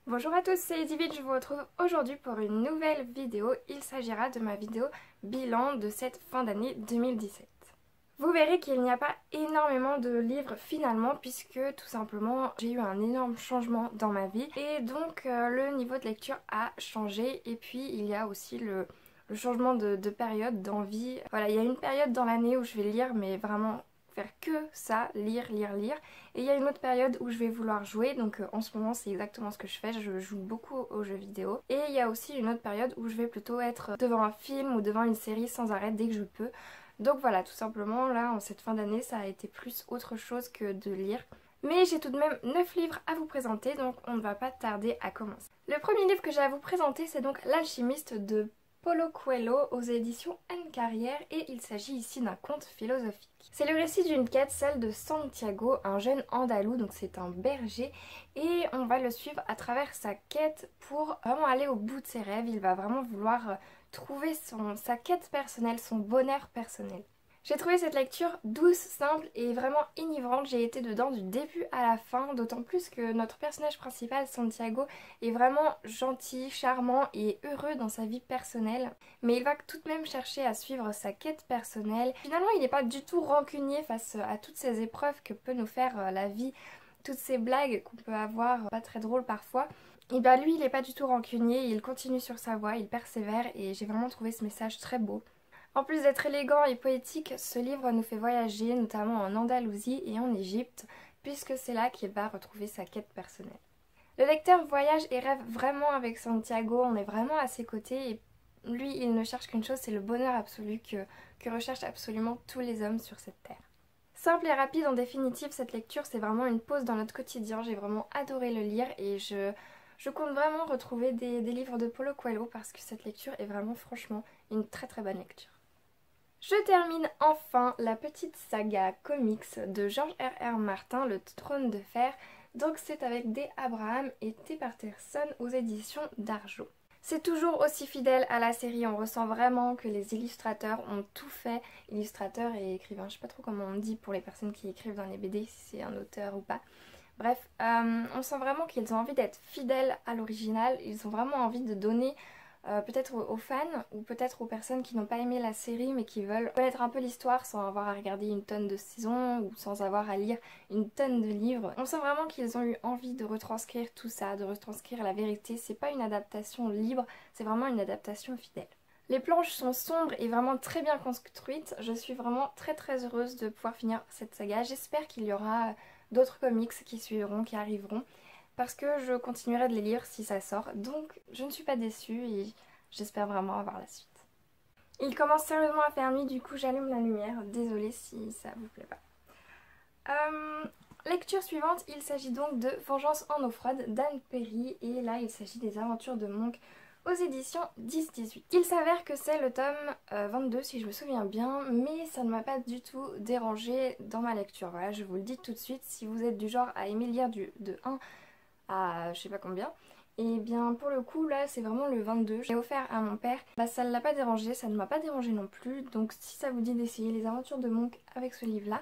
Bonjour à tous, c'est Edivine, je vous retrouve aujourd'hui pour une nouvelle vidéo. Il s'agira de ma vidéo bilan de cette fin d'année 2017. Vous verrez qu'il n'y a pas énormément de livres finalement puisque tout simplement j'ai eu un énorme changement dans ma vie et donc le niveau de lecture a changé et puis il y a aussi le changement de période, d'envie. Voilà, il y a une période dans l'année où je vais lire mais vraiment faire que ça, lire. Et il y a une autre période où je vais vouloir jouer, donc en ce moment c'est exactement ce que je fais, je joue beaucoup aux jeux vidéo. Et il y a aussi une autre période où je vais plutôt être devant un film ou devant une série sans arrêt dès que je peux. Donc voilà, tout simplement là en cette fin d'année ça a été plus autre chose que de lire. Mais j'ai tout de même 9 livres à vous présenter, donc on ne va pas tarder à commencer. Le premier livre que j'ai à vous présenter c'est donc L'Alchimiste de Paulo Coelho aux éditions Anne Carrière et il s'agit ici d'un conte philosophique. C'est le récit d'une quête, celle de Santiago, un jeune andalou, donc c'est un berger, et on va le suivre à travers sa quête pour vraiment aller au bout de ses rêves. Il va vraiment vouloir trouver sa quête personnelle, son bonheur personnel. J'ai trouvé cette lecture douce, simple et vraiment enivrante. J'ai été dedans du début à la fin, d'autant plus que notre personnage principal, Santiago, est vraiment gentil, charmant et heureux dans sa vie personnelle. Mais il va tout de même chercher à suivre sa quête personnelle. Finalement, il n'est pas du tout rancunier face à toutes ces épreuves que peut nous faire la vie, toutes ces blagues qu'on peut avoir, pas très drôles parfois. Et bah lui, il n'est pas du tout rancunier, il continue sur sa voie, il persévère et j'ai vraiment trouvé ce message très beau. En plus d'être élégant et poétique, ce livre nous fait voyager notamment en Andalousie et en Égypte, puisque c'est là qu'il va retrouver sa quête personnelle. Le lecteur voyage et rêve vraiment avec Santiago, on est vraiment à ses côtés et lui il ne cherche qu'une chose, c'est le bonheur absolu que recherchent absolument tous les hommes sur cette terre. Simple et rapide en définitive, cette lecture c'est vraiment une pause dans notre quotidien, j'ai vraiment adoré le lire et je compte vraiment retrouver des livres de Paulo Coelho parce que cette lecture est vraiment franchement une très très bonne lecture. Je termine enfin la petite saga comics de George R.R. Martin, Le Trône de Fer. Donc c'est avec Dee Abraham et T. Patterson aux éditions d'Arjo. C'est toujours aussi fidèle à la série, on ressent vraiment que les illustrateurs ont tout fait. Illustrateurs et écrivains, je sais pas trop comment on dit pour les personnes qui écrivent dans les BD, si c'est un auteur ou pas. Bref, on sent vraiment qu'ils ont envie d'être fidèles à l'original, ils ont vraiment envie de donner peut-être aux fans ou peut-être aux personnes qui n'ont pas aimé la série mais qui veulent connaître un peu l'histoire sans avoir à regarder une tonne de saisons ou sans avoir à lire une tonne de livres. On sent vraiment qu'ils ont eu envie de retranscrire tout ça, de retranscrire la vérité. C'est pas une adaptation libre, c'est vraiment une adaptation fidèle. Les planches sont sombres et vraiment très bien construites. Je suis vraiment très heureuse de pouvoir finir cette saga. J'espère qu'il y aura d'autres comics qui suivront, qui arriveront. Parce que je continuerai de les lire si ça sort. Donc je ne suis pas déçue et j'espère vraiment avoir la suite. Il commence sérieusement à faire nuit, du coup j'allume la lumière. Désolée si ça vous plaît pas. Lecture suivante, il s'agit donc de Vengeance en eau froide d'Anne Perry. Et là il s'agit des aventures de Monk aux éditions 10-18. Il s'avère que c'est le tome 22 si je me souviens bien, mais ça ne m'a pas du tout dérangé dans ma lecture. Voilà, je vous le dis tout de suite, si vous êtes du genre à aimer lire de 1 à je sais pas combien, et bien pour le coup là c'est vraiment le 22, je l'ai offert à mon père, bah ça ne l'a pas dérangé, ça ne m'a pas dérangé non plus, donc si ça vous dit d'essayer les aventures de Monk avec ce livre là,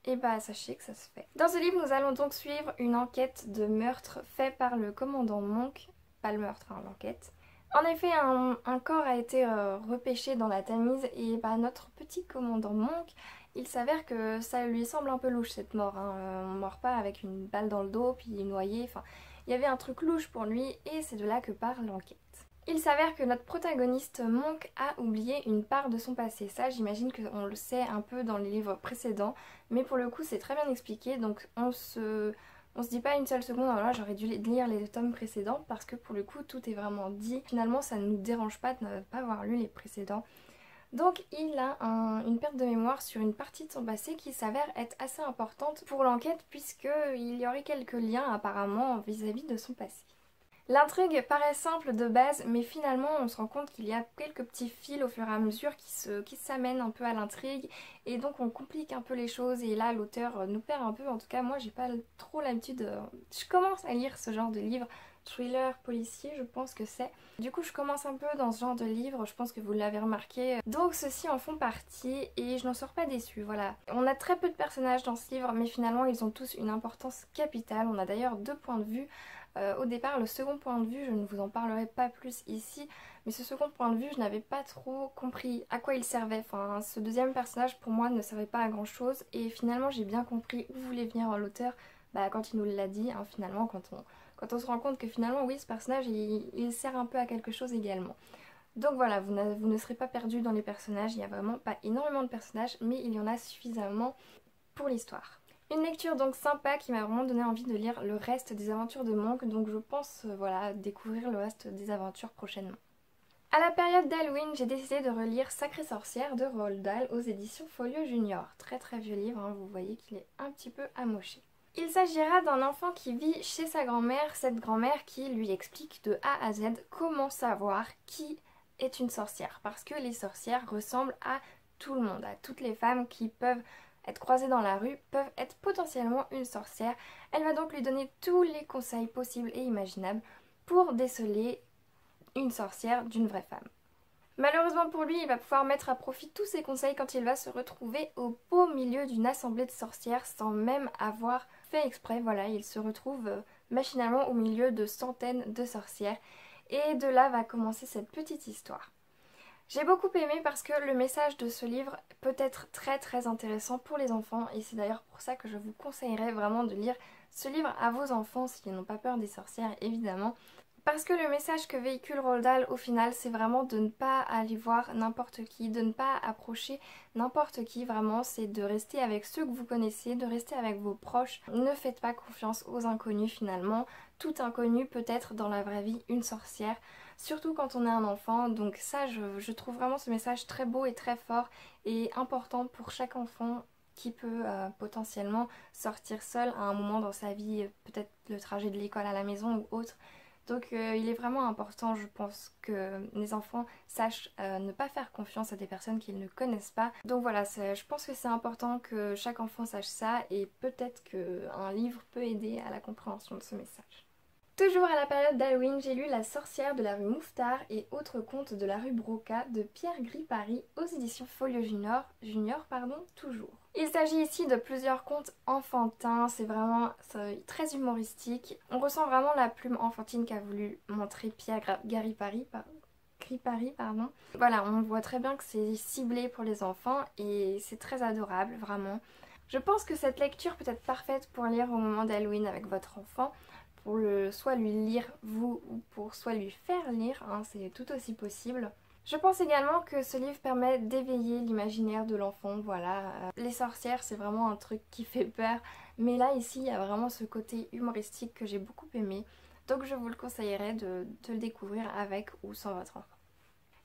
et bah sachez que ça se fait. Dans ce livre nous allons donc suivre une enquête de meurtre fait par le commandant Monk, pas le meurtre hein, l'enquête. En effet un corps a été repêché dans la Tamise et bah notre petit commandant Monk, il s'avère que ça lui semble un peu louche cette mort, hein. On ne meurt pas avec une balle dans le dos puis noyé, enfin il y avait un truc louche pour lui et c'est de là que part l'enquête. Il s'avère que notre protagoniste Monk a oublié une part de son passé, ça j'imagine qu'on le sait un peu dans les livres précédents, mais pour le coup c'est très bien expliqué donc on se dit pas une seule seconde, alors là j'aurais dû lire les tomes précédents parce que pour le coup tout est vraiment dit, finalement ça ne nous dérange pas de ne pas avoir lu les précédents. Donc il a une perte de mémoire sur une partie de son passé qui s'avère être assez importante pour l'enquête puisqu'il y aurait quelques liens apparemment vis-à-vis de son passé. L'intrigue paraît simple de base mais finalement on se rend compte qu'il y a quelques petits fils au fur et à mesure qui s'amènent un peu à l'intrigue et donc on complique un peu les choses et là l'auteur nous perd un peu, en tout cas moi j'ai pas trop l'habitude, je commence à lire ce genre de livre. Thriller policier je pense que c'est. Du coup je commence un peu dans ce genre de livre, je pense que vous l'avez remarqué. Donc ceux-ci en font partie et je n'en sors pas déçue, voilà. On a très peu de personnages dans ce livre mais finalement ils ont tous une importance capitale. On a d'ailleurs deux points de vue Au départ, le second point de vue, je ne vous en parlerai pas plus ici, mais ce second point de vue, je n'avais pas trop compris à quoi il servait. Enfin, ce deuxième personnage pour moi ne servait pas à grand chose et finalement j'ai bien compris où voulait venir l'auteur quand il nous l'a dit, hein, finalement, quand on se rend compte que finalement oui, ce personnage il sert un peu à quelque chose également. Donc voilà, vous ne serez pas perdu dans les personnages, il n'y a vraiment pas énormément de personnages, mais il y en a suffisamment pour l'histoire. Une lecture donc sympa qui m'a vraiment donné envie de lire le reste des aventures de Monk, donc je pense voilà, découvrir le reste des aventures prochainement. À la période d'Halloween, j'ai décidé de relire Sacrée Sorcière de Roald Dahl aux éditions Folio Junior. Très très vieux livre, hein, vous voyez qu'il est un petit peu amoché. Il s'agira d'un enfant qui vit chez sa grand-mère, cette grand-mère qui lui explique de A à Z comment savoir qui est une sorcière. Parce que les sorcières ressemblent à tout le monde, à toutes les femmes qui peuvent être croisées dans la rue, peuvent être potentiellement une sorcière. Elle va donc lui donner tous les conseils possibles et imaginables pour déceler une sorcière d'une vraie femme. Malheureusement pour lui, il va pouvoir mettre à profit tous ses conseils quand il va se retrouver au beau milieu d'une assemblée de sorcières sans même avoir fait exprès. Voilà, il se retrouve machinalement au milieu de centaines de sorcières et de là va commencer cette petite histoire. J'ai beaucoup aimé parce que le message de ce livre peut être très très intéressant pour les enfants et c'est d'ailleurs pour ça que je vous conseillerais vraiment de lire ce livre à vos enfants s'ils n'ont pas peur des sorcières évidemment. Parce que le message que véhicule Roald Dahl au final c'est vraiment de ne pas aller voir n'importe qui, de ne pas approcher n'importe qui vraiment, c'est de rester avec ceux que vous connaissez, de rester avec vos proches. Ne faites pas confiance aux inconnus finalement, tout inconnu peut être dans la vraie vie une sorcière, surtout quand on est un enfant, donc ça je trouve vraiment ce message très beau et très fort et important pour chaque enfant qui peut potentiellement sortir seul à un moment dans sa vie, peut-être le trajet de l'école à la maison ou autre. Donc il est vraiment important, je pense, que les enfants sachent ne pas faire confiance à des personnes qu'ils ne connaissent pas. Donc voilà, je pense que c'est important que chaque enfant sache ça et peut-être qu'un livre peut aider à la compréhension de ce message. Toujours à la période d'Halloween, j'ai lu La sorcière de la rue Mouffetard et autres contes de la rue Broca de Pierre Gripari aux éditions Folio Junior, toujours. Il s'agit ici de plusieurs contes enfantins, c'est très humoristique. On ressent vraiment la plume enfantine qu'a voulu montrer Pierre Gripari. Voilà, on voit très bien que c'est ciblé pour les enfants et c'est très adorable, vraiment. Je pense que cette lecture peut être parfaite pour lire au moment d'Halloween avec votre enfant, pour soit lui lire vous ou pour soit lui faire lire, hein, c'est tout aussi possible. Je pense également que ce livre permet d'éveiller l'imaginaire de l'enfant, voilà. Les sorcières c'est vraiment un truc qui fait peur, mais là ici il y a vraiment ce côté humoristique que j'ai beaucoup aimé, donc je vous le conseillerais de le découvrir avec ou sans votre enfant.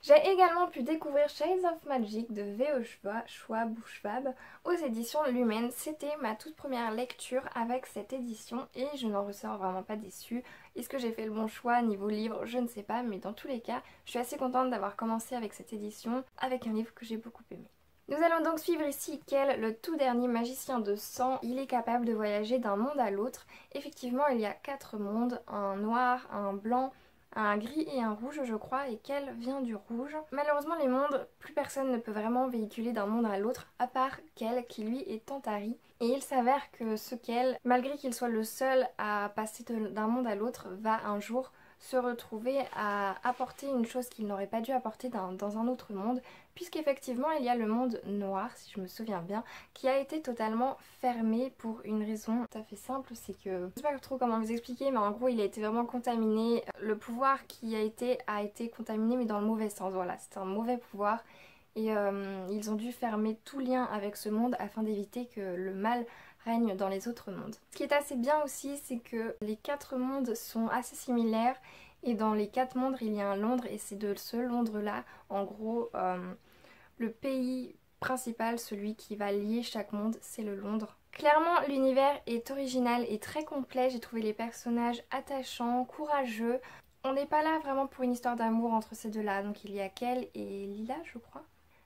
J'ai également pu découvrir Shades of Magic de V.E. Schwab aux éditions Lumen. C'était ma toute première lecture avec cette édition et je n'en ressors vraiment pas déçue. Est-ce que j'ai fait le bon choix niveau livre? Je ne sais pas, mais dans tous les cas, je suis assez contente d'avoir commencé avec cette édition, avec un livre que j'ai beaucoup aimé. Nous allons donc suivre ici Kel, le tout dernier magicien de sang. Il est capable de voyager d'un monde à l'autre. Effectivement, il y a 4 mondes, un noir, un blanc, un gris et un rouge je crois, et Kel vient du rouge. Malheureusement les mondes, plus personne ne peut vraiment véhiculer d'un monde à l'autre à part Kel qui lui est Tantari. Et il s'avère que ce Kel, malgré qu'il soit le seul à passer d'un monde à l'autre, va un jour se retrouver à apporter une chose qu'il n'aurait pas dû apporter dans un autre monde, puisqu'effectivement il y a le monde noir, si je me souviens bien, qui a été totalement fermé pour une raison tout à fait simple, c'est que... Je sais pas trop comment vous expliquer, mais en gros il a été vraiment contaminé, le pouvoir qui a été contaminé mais dans le mauvais sens, voilà, c'est un mauvais pouvoir. Et ils ont dû fermer tout lien avec ce monde afin d'éviter que le mal règne dans les autres mondes. Ce qui est assez bien aussi, c'est que les 4 mondes sont assez similaires et dans les 4 mondes il y a un Londres et c'est de ce Londres là, en gros, le pays principal, celui qui va lier chaque monde, c'est le Londres. Clairement l'univers est original et très complet, j'ai trouvé les personnages attachants, courageux. On n'est pas là vraiment pour une histoire d'amour entre ces deux là, donc il y a Kel et Lila je crois.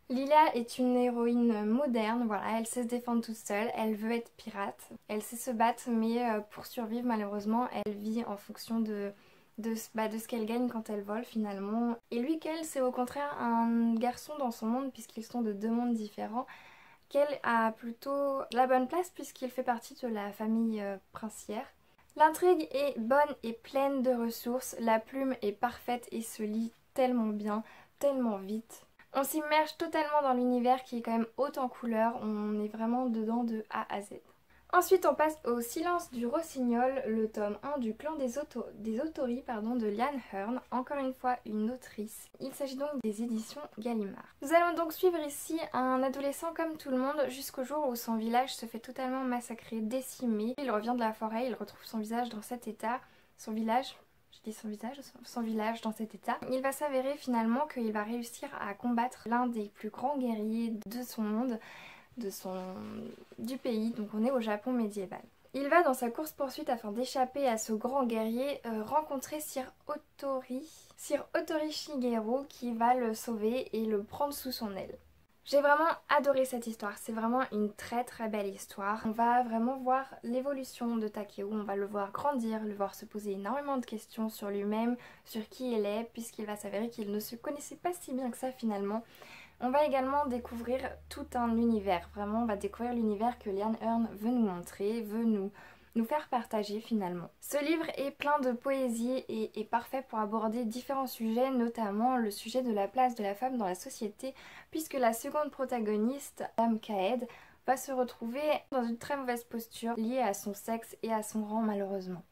Lila est une héroïne moderne, voilà, elle sait se défendre toute seule, elle veut être pirate, elle sait se battre mais pour survivre malheureusement elle vit en fonction de ce qu'elle gagne quand elle vole finalement. Et lui, Kel, c'est au contraire un garçon dans son monde puisqu'ils sont de 2 mondes différents. Kel a plutôt la bonne place puisqu'il fait partie de la famille princière. L'intrigue est bonne et pleine de ressources, la plume est parfaite et se lit tellement bien, tellement vite. On s'immerge totalement dans l'univers qui est quand même haut en couleurs, on est vraiment dedans de A à Z. Ensuite on passe au Silence du Rossignol, le tome 1 du clan des Autori de Liane Hearn, encore une fois une autrice. Il s'agit donc des éditions Gallimard. Nous allons donc suivre ici un adolescent comme tout le monde jusqu'au jour où son village se fait totalement massacrer, décimé. Il revient de la forêt, il retrouve son visage dans cet état, son village dans cet état. Il va s'avérer finalement qu'il va réussir à combattre l'un des plus grands guerriers de son monde, du pays, donc on est au Japon médiéval. Il va dans sa course-poursuite afin d'échapper à ce grand guerrier rencontrer Sir Otori Shigeru qui va le sauver et le prendre sous son aile. J'ai vraiment adoré cette histoire, c'est vraiment une très très belle histoire. On va vraiment voir l'évolution de Takeo, on va le voir grandir, le voir se poser énormément de questions sur lui-même, sur qui il est, puisqu'il va s'avérer qu'il ne se connaissait pas si bien que ça finalement. On va également découvrir tout un univers, vraiment on va découvrir l'univers que Liane Hearn veut nous montrer, veut nous faire partager finalement. Ce livre est plein de poésie et est parfait pour aborder différents sujets, notamment le sujet de la place de la femme dans la société, puisque la seconde protagoniste, Dame Kaed, va se retrouver dans une très mauvaise posture liée à son sexe et à son rang malheureusement.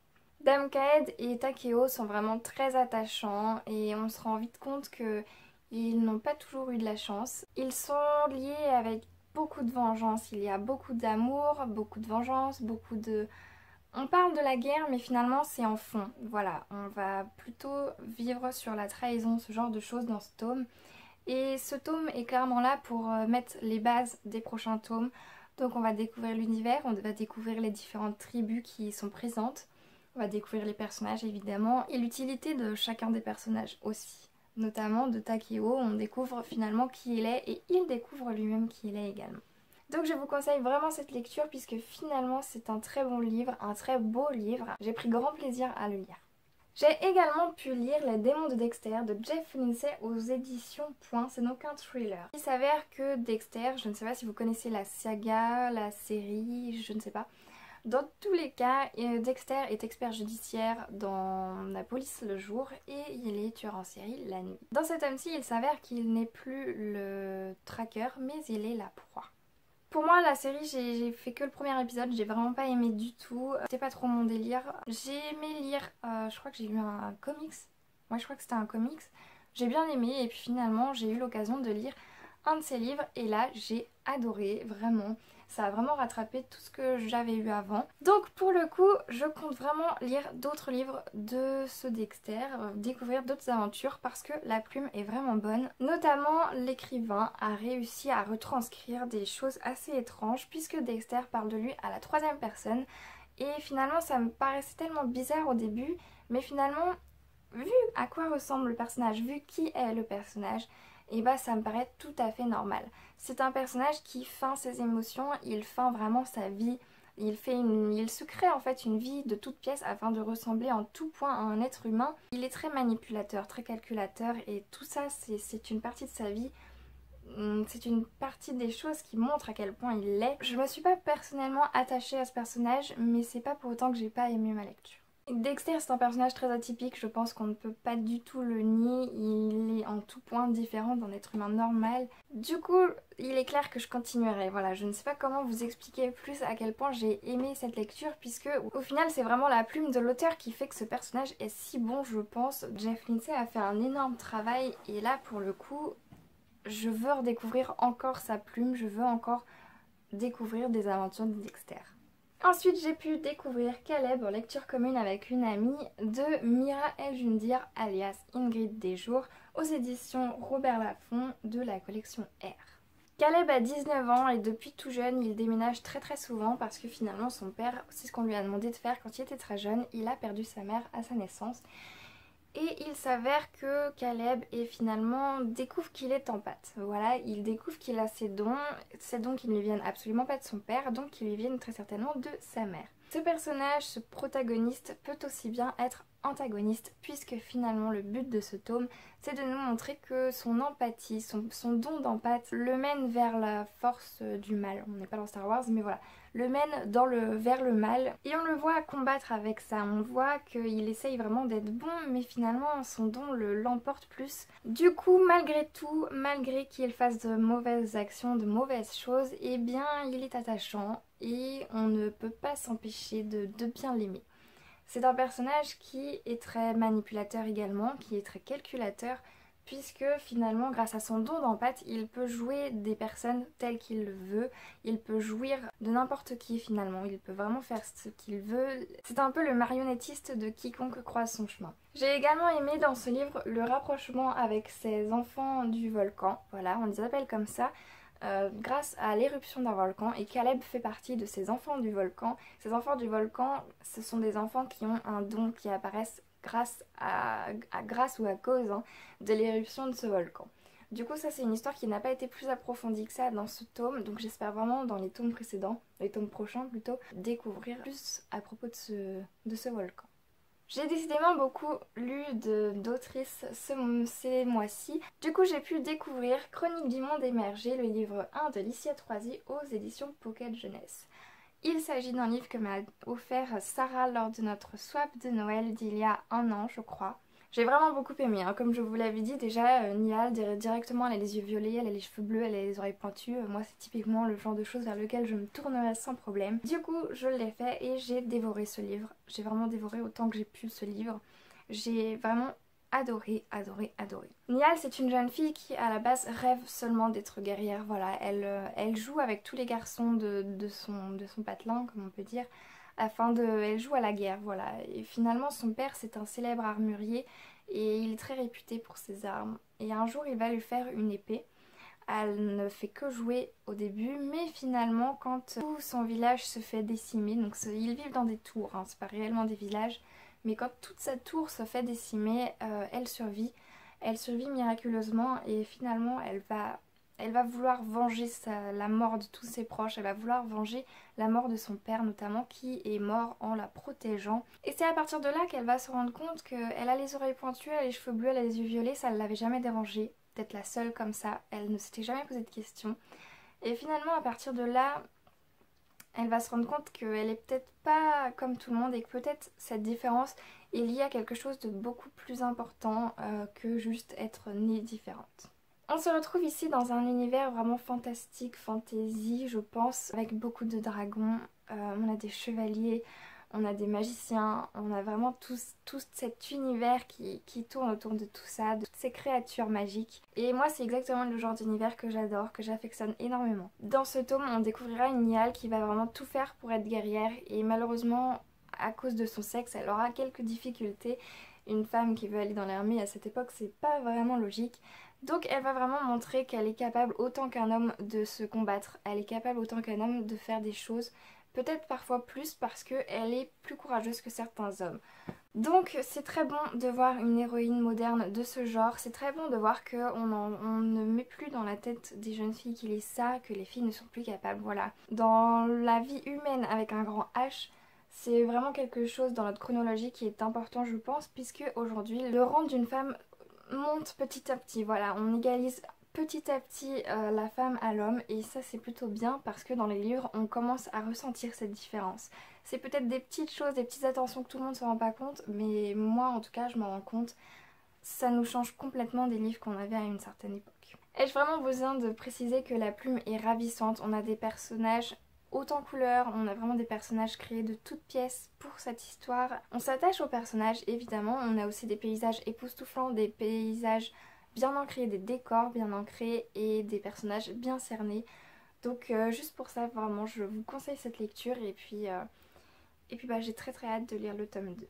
Dame Kaed et Takeo sont vraiment très attachants et on se rend vite compte que ils n'ont pas toujours eu de la chance. Ils sont liés avec beaucoup de vengeance, il y a beaucoup d'amour, beaucoup de vengeance, beaucoup de... On parle de la guerre mais finalement c'est en fond, voilà, on va plutôt vivre sur la trahison, ce genre de choses dans ce tome. Et ce tome est clairement là pour mettre les bases des prochains tomes. Donc on va découvrir l'univers, on va découvrir les différentes tribus qui y sont présentes, on va découvrir les personnages évidemment et l'utilité de chacun des personnages aussi. Notamment de Takeo, on découvre finalement qui il est et il découvre lui-même qui il est également. Donc je vous conseille vraiment cette lecture puisque finalement c'est un très bon livre, un très beau livre. J'ai pris grand plaisir à le lire. J'ai également pu lire Les démons de Dexter de Jeff Lindsay aux éditions Point, c'est donc un thriller. Il s'avère que Dexter, je ne sais pas si vous connaissez la saga, la série, je ne sais pas. Dans tous les cas, Dexter est expert judiciaire dans la police le jour et il est tueur en série la nuit. Dans cet tome-ci, il s'avère qu'il n'est plus le traqueur, mais il est la proie. Pour moi, la série, j'ai fait que le premier épisode, j'ai vraiment pas aimé du tout. C'était pas trop mon délire. J'ai aimé lire, je crois que j'ai lu un comics. Moi, je crois que c'était un comics. J'ai bien aimé et puis finalement, j'ai eu l'occasion de lire un de ses livres et là, j'ai adoré, vraiment. Ça a vraiment rattrapé tout ce que j'avais eu avant. Donc pour le coup, je compte vraiment lire d'autres livres de ce Dexter, découvrir d'autres aventures parce que la plume est vraiment bonne. Notamment, l'écrivain a réussi à retranscrire des choses assez étranges puisque Dexter parle de lui à la troisième personne. Et finalement, ça me paraissait tellement bizarre au début, mais finalement, vu à quoi ressemble le personnage, vu qui est le personnage, et bah ça me paraît tout à fait normal. C'est un personnage qui feint ses émotions, il feint vraiment sa vie, il se crée en fait une vie de toute pièce afin de ressembler en tout point à un être humain. Il est très manipulateur, très calculateur et tout ça c'est une partie de sa vie. C'est une partie des choses qui montrent à quel point il l'est. Je me suis pas personnellement attachée à ce personnage, mais c'est pas pour autant que j'ai pas aimé ma lecture. Dexter c'est un personnage très atypique, je pense qu'on ne peut pas du tout le nier, il est en tout point différent d'un être humain normal. Du coup, il est clair que je continuerai, voilà, je ne sais pas comment vous expliquer plus à quel point j'ai aimé cette lecture puisque au final c'est vraiment la plume de l'auteur qui fait que ce personnage est si bon je pense. Jeff Lindsay a fait un énorme travail et là pour le coup, je veux redécouvrir encore sa plume, je veux encore découvrir des aventures de Dexter. Ensuite, j'ai pu découvrir Caleb en lecture commune avec une amie de Mira El Jundir alias Ingrid Desjours aux éditions Robert Laffont de la collection R. Caleb a 19 ans et depuis tout jeune, il déménage très souvent parce que finalement son père, c'est ce qu'on lui a demandé de faire quand il était très jeune, il a perdu sa mère à sa naissance. Et il s'avère que Caleb découvre qu'il est empathe. Voilà, il découvre qu'il a ces dons qui ne lui viennent absolument pas de son père, donc qui lui viennent très certainement de sa mère. Ce personnage, ce protagoniste, peut aussi bien être antagoniste, puisque finalement le but de ce tome c'est de nous montrer que son empathie, son don d'empathie le mène vers la force du mal. On n'est pas dans Star Wars mais voilà, le mène vers le mal et on le voit combattre avec ça, on voit qu'il essaye vraiment d'être bon mais finalement son don l'emporte plus. Du coup malgré tout, malgré qu'il fasse de mauvaises actions, de mauvaises choses, eh bien il est attachant et on ne peut pas s'empêcher de bien l'aimer. C'est un personnage qui est très manipulateur également, qui est très calculateur, puisque finalement grâce à son don d'empathie, il peut jouer des personnes telles qu'il le veut, il peut jouir de n'importe qui finalement, il peut vraiment faire ce qu'il veut. C'est un peu le marionnettiste de quiconque croise son chemin. J'ai également aimé dans ce livre le rapprochement avec ses enfants du volcan, voilà, on les appelle comme ça. Grâce à l'éruption d'un volcan, et Caleb fait partie de ces enfants du volcan. Ces enfants du volcan, ce sont des enfants qui ont un don, qui apparaissent grâce ou à cause de l'éruption de ce volcan. Du coup ça c'est une histoire qui n'a pas été plus approfondie que ça dans ce tome, donc j'espère vraiment dans les tomes précédents, les tomes prochains plutôt, découvrir plus à propos de ce volcan. J'ai décidément beaucoup lu d'autrices ces mois-ci. Du coup j'ai pu découvrir Chronique du monde émergé, le livre 1 de Licia Troisi aux éditions Pocket Jeunesse. Il s'agit d'un livre que m'a offert Sarah lors de notre swap de Noël d'il y a un an je crois. J'ai vraiment beaucoup aimé, comme je vous l'avais dit déjà, Nihal directement elle a les yeux violets, elle a les cheveux bleus, elle a les oreilles pointues. Moi c'est typiquement le genre de choses vers lequel je me tournerais sans problème. Du coup je l'ai fait et j'ai dévoré ce livre. J'ai vraiment dévoré autant que j'ai pu ce livre. J'ai vraiment adoré. Nihal c'est une jeune fille qui à la base rêve seulement d'être guerrière. Voilà, elle joue avec tous les garçons de son patelin comme on peut dire. Elle joue à la guerre, voilà. Et finalement son père c'est un célèbre armurier et il est très réputé pour ses armes. Et un jour il va lui faire une épée. Elle ne fait que jouer au début, mais finalement quand tout son village se fait décimer, donc ils vivent dans des tours, c'est pas réellement des villages, mais quand toute sa tour se fait décimer, elle survit. Elle survit miraculeusement et finalement elle va vouloir venger la mort de tous ses proches, elle va vouloir venger la mort de son père notamment qui est mort en la protégeant. Et c'est à partir de là qu'elle va se rendre compte qu'elle a les oreilles pointues, elle a les cheveux bleus, elle a les yeux violets, ça ne l'avait jamais dérangée d'être la seule comme ça, elle ne s'était jamais posé de questions. Et finalement à partir de là, elle va se rendre compte qu'elle est peut-être pas comme tout le monde et que peut-être cette différence est liée à quelque chose de beaucoup plus important que juste être née différente. On se retrouve ici dans un univers vraiment fantastique, fantasy je pense, avec beaucoup de dragons, on a des chevaliers, on a des magiciens, on a vraiment tout cet univers qui tourne autour de tout ça, de toutes ces créatures magiques. Et moi c'est exactement le genre d'univers que j'adore, que j'affectionne énormément. Dans ce tome on découvrira une Nihal qui va vraiment tout faire pour être guerrière et malheureusement à cause de son sexe elle aura quelques difficultés. Une femme qui veut aller dans l'armée à cette époque c'est pas vraiment logique. Donc elle va vraiment montrer qu'elle est capable autant qu'un homme de se combattre, elle est capable autant qu'un homme de faire des choses, peut-être parfois plus parce qu'elle est plus courageuse que certains hommes. Donc c'est très bon de voir une héroïne moderne de ce genre, c'est très bon de voir qu'on ne met plus dans la tête des jeunes filles qu'il est ça, que les filles ne sont plus capables, voilà. Dans la vie humaine avec un grand H, c'est vraiment quelque chose dans notre chronologie qui est important je pense, puisque aujourd'hui le rang d'une femme monte petit à petit, voilà, on égalise petit à petit la femme à l'homme et ça c'est plutôt bien parce que dans les livres on commence à ressentir cette différence. C'est peut-être des petites choses, des petites attentions que tout le monde ne se rend pas compte, mais moi en tout cas je m'en rends compte, ça nous change complètement des livres qu'on avait à une certaine époque. Ai-je vraiment besoin de préciser que la plume est ravissante, on a des personnages haute en couleurs, on a vraiment des personnages créés de toutes pièces pour cette histoire. On s'attache aux personnages évidemment, on a aussi des paysages époustouflants, des paysages bien ancrés, des décors bien ancrés et des personnages bien cernés. Donc juste pour ça vraiment je vous conseille cette lecture et puis j'ai très hâte de lire le tome 2.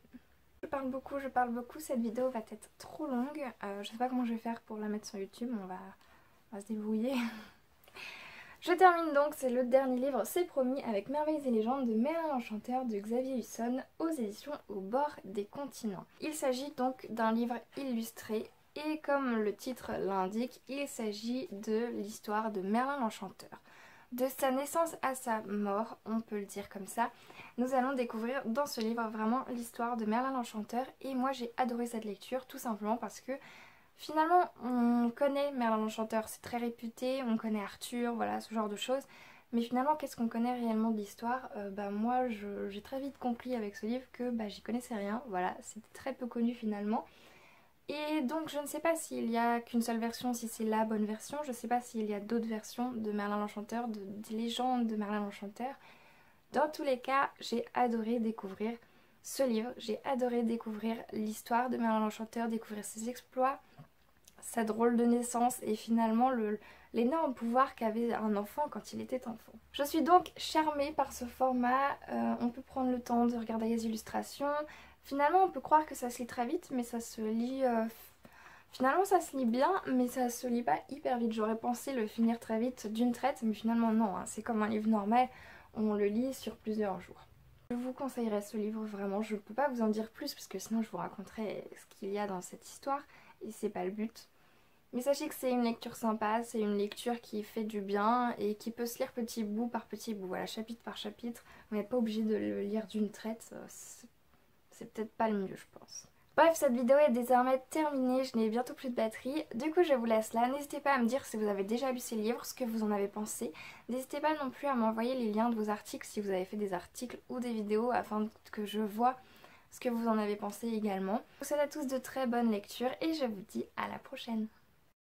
Je parle beaucoup, cette vidéo va être trop longue, je sais pas comment je vais faire pour la mettre sur YouTube, on va se débrouiller. Je termine donc, c'est le dernier livre, c'est promis, avec Merveilles et légendes de Merlin l'Enchanteur de Xavier Husson aux éditions Au bord des continents. Il s'agit donc d'un livre illustré et comme le titre l'indique, il s'agit de l'histoire de Merlin l'Enchanteur. De sa naissance à sa mort, on peut le dire comme ça, Nous allons découvrir dans ce livre vraiment l'histoire de Merlin l'Enchanteur et moi j'ai adoré cette lecture tout simplement parce que finalement on connaît Merlin l'Enchanteur, c'est très réputé, on connaît Arthur, voilà ce genre de choses. Mais finalement qu'est-ce qu'on connaît réellement de l'histoire? Moi j'ai très vite compris avec ce livre que j'y connaissais rien, voilà, c'était très peu connu finalement. Et donc je ne sais pas s'il y a qu'une seule version, si c'est la bonne version, je ne sais pas s'il y a d'autres versions de Merlin l'Enchanteur, des légendes de Merlin l'Enchanteur. Dans tous les cas, j'ai adoré découvrir ce livre, j'ai adoré découvrir l'histoire de Merlin l'Enchanteur, découvrir ses exploits, sa drôle de naissance et finalement l'énorme pouvoir qu'avait un enfant quand il était enfant. Je suis donc charmée par ce format, on peut prendre le temps de regarder les illustrations. Finalement on peut croire que ça se lit très vite mais ça se lit... Finalement ça se lit bien mais ça se lit pas hyper vite. J'aurais pensé le finir très vite d'une traite mais finalement non, hein. C'est comme un livre normal, on le lit sur plusieurs jours. Je vous conseillerais ce livre vraiment, je ne peux pas vous en dire plus parce que sinon je vous raconterai ce qu'il y a dans cette histoire et c'est pas le but. Mais sachez que c'est une lecture sympa, c'est une lecture qui fait du bien et qui peut se lire petit bout par petit bout, voilà, chapitre par chapitre. On n'est pas obligé de le lire d'une traite, c'est peut-être pas le mieux je pense. Bref, cette vidéo est désormais terminée, je n'ai bientôt plus de batterie. Du coup, je vous laisse là. N'hésitez pas à me dire si vous avez déjà lu ces livres, ce que vous en avez pensé. N'hésitez pas non plus à m'envoyer les liens de vos articles si vous avez fait des articles ou des vidéos afin que je vois ce que vous en avez pensé également. Je vous souhaite à tous de très bonnes lectures et je vous dis à la prochaine.